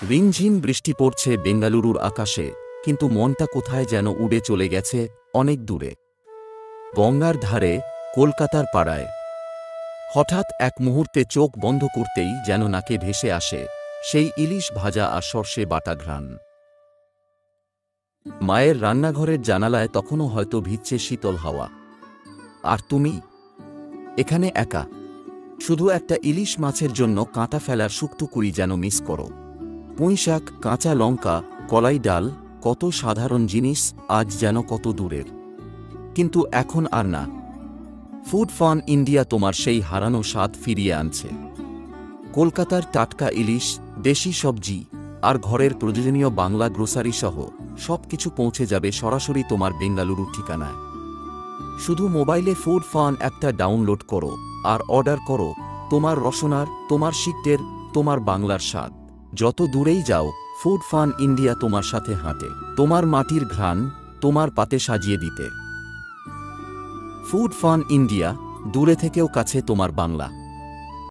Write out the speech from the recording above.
রিমঝিম বৃষ্টি পড়ছে বেঙ্গালুরুর আকাশে, কিন্তু মনটা কোথায় যেন উড়ে চলে গেছে অনেক দূরে। গঙ্গার ধারে, কলকাতার পাড়ায়। হঠাৎ এক মুহূর্তে চোখ বন্ধ করতেই যেন নাকে ভেসে আসে সেই ইলিশ ভাজা আর সর্ষে বাটা ঘ্রাণ। মায়ের রান্নাঘরের জানালায় তখনও হয়তো ভিজছে শীতল হাওয়া। আর তুমি এখানে একা, শুধু একটা ইলিশ মাছের জন্য কাঁটা ফেলার শুকটুকুরি যেন মিস করো। পুঁইশাক, কাঁচা লঙ্কা, কলাই ডাল, কত সাধারণ জিনিস আজ যেন কত দূরের। কিন্তু এখন আর না। ফুড ফান ইন্ডিয়া তোমার সেই হারানো স্বাদ ফিরিয়ে আনছে। কলকাতার টাটকা ইলিশ, দেশি সবজি আর ঘরের প্রয়োজনীয় বাংলা গ্রোসারি সহ সবকিছু পৌঁছে যাবে সরাসরি তোমার বেঙ্গালুরু ঠিকানায়। শুধু মোবাইলে ফুড ফান অ্যাপটা ডাউনলোড করো আর অর্ডার করো তোমার রসনার, তোমার শিকটের, তোমার বাংলার স্বাদ। যত দূরেই যাও, ফুড ফান ইন্ডিয়া তোমার সাথে হাঁটে, তোমার মাটির ঘ্রাণ তোমার পাতে সাজিয়ে দিতে। ফুড ফান ইন্ডিয়া, দূরে থেকেও কাছে তোমার বাংলা।